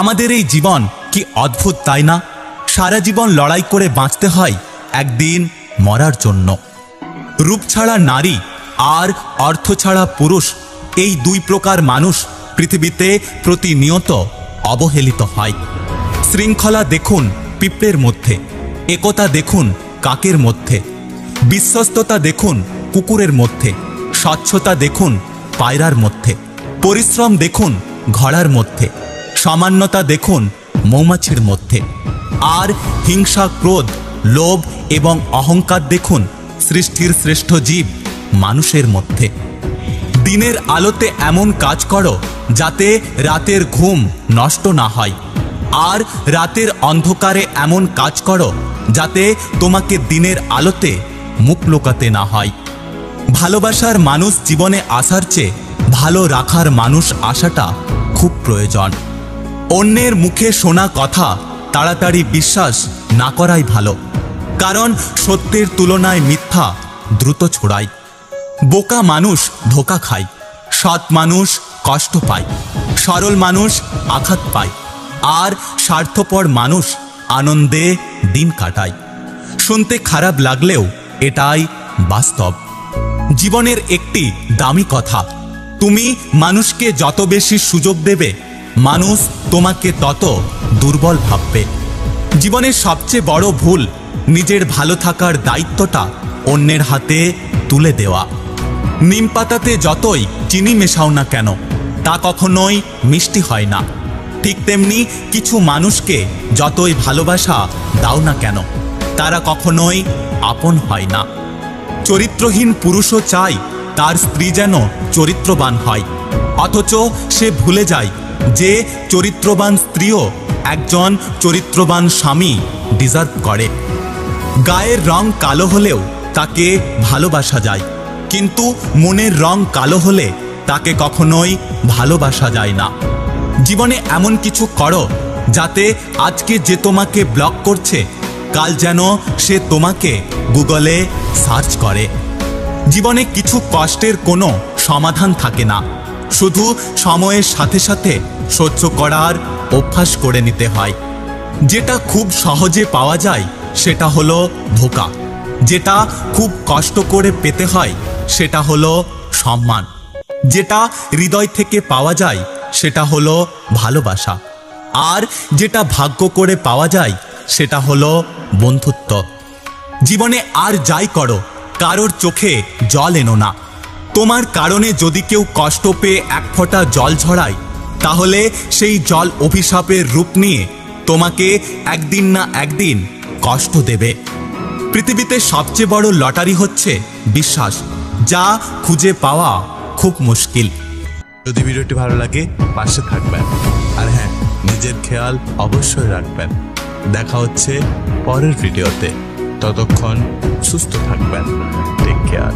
আমাদের এই জীবন কি অদ্ভুত, তাই না? সারা জীবন লড়াই করে বাঁচতে হয় একদিন মরার জন্য। রূপ ছাড়া নারী আর অর্থ ছাড়া পুরুষ, এই দুই প্রকার মানুষ পৃথিবীতে প্রতিনিয়ত অবহেলিত হয়। শৃঙ্খলা দেখুন পিঁপড়ের মধ্যে, একতা দেখুন কাকের মধ্যে, বিশ্বস্ততা দেখুন কুকুরের মধ্যে, স্বচ্ছতা দেখুন পায়রার মধ্যে, পরিশ্রম দেখুন ঘোড়ার মধ্যে, সামান্যতা দেখুন মৌমাছির মধ্যে, আর হিংসা, ক্রোধ, লোভ এবং অহংকার দেখুন সৃষ্টির শ্রেষ্ঠ জীব মানুষের মধ্যে। দিনের আলোতে এমন কাজ করো যাতে রাতের ঘুম নষ্ট না হয়, আর রাতের অন্ধকারে এমন কাজ করো যাতে তোমাকে দিনের আলোতে মুখ লুকাতে না হয়। ভালোবাসার মানুষ জীবনে আসার চেয়ে ভালো রাখার মানুষ আসাটা খুব প্রয়োজন। অন্যের মুখে শোনা কথা তাড়াতাড়ি বিশ্বাস না করাই ভালো, কারণ সত্যের তুলনায় মিথ্যা দ্রুত ছড়ায়। বোকা মানুষ ধোঁকা খায়, সৎ মানুষ কষ্ট পায়, সরল মানুষ আঘাত পায়, আর স্বার্থপর মানুষ আনন্দে দিন কাটায়। শুনতে খারাপ লাগলেও এটাই বাস্তব। জীবনের একটি দামি কথা, তুমি মানুষকে যত বেশি সুযোগ দেবে, মানুষ তোমাকে তত দুর্বল ভাববে। জীবনের সবচেয়ে বড় ভুল নিজের ভালো থাকার দায়িত্বটা অন্যের হাতে তুলে দেওয়া। নিম পাতাতে যতই চিনি মেশাও না কেন, তা কখনোই মিষ্টি হয় না। ঠিক তেমনি কিছু মানুষকে যতই ভালোবাসা দাও না কেন, তারা কখনোই আপন হয় না। চরিত্রহীন পুরুষও চায় তার স্ত্রী যেন চরিত্রবান হয়, অথচ সে ভুলে যায় যে চরিত্রবান স্ত্রীও একজন চরিত্রবান স্বামী ডিজার্ভ করে। গায়ের রং কালো হলেও তাকে ভালোবাসা যায়, কিন্তু মনের রং কালো হলে তাকে কখনোই ভালোবাসা যায় না। জীবনে এমন কিছু করো যাতে আজকে যে তোমাকে ব্লক করছে, কাল যেন সে তোমাকে গুগলে সার্চ করে। জীবনে কিছু কষ্টের কোনো সমাধান থাকে না, শুধু সময়ের সাথে সাথে সহ্য করার অভ্যাস করে নিতে হয়। যেটা খুব সহজে পাওয়া যায় সেটা হলো ধোঁকা, যেটা খুব কষ্ট করে পেতে হয় সেটা হলো সম্মান, যেটা হৃদয় থেকে পাওয়া যায় সেটা হলো ভালোবাসা, আর যেটা ভাগ্য করে পাওয়া যায় সেটা হলো বন্ধুত্ব। জীবনে আর যাই করো, কারোর চোখে জল এনো না। তোমার কারণে যদি কেউ কষ্ট পেয়ে এক ফোঁটা জল ঝরায়, তাহলে সেই জল অভিশাপের রূপ নিয়ে তোমাকে একদিন না একদিন কষ্ট দেবে। পৃথিবীতে সবচেয়ে বড় লটারি হচ্ছে বিশ্বাস, যা খুঁজে পাওয়া খুব মুশকিল। যদি ভিডিওটি ভালো লাগে পাশে থাকবেন, আর হ্যাঁ, নিজের খেয়াল অবশ্যই রাখবেন। দেখা হচ্ছে পরের ভিডিওতে, ততক্ষণ সুস্থ থাকবেন। Take care.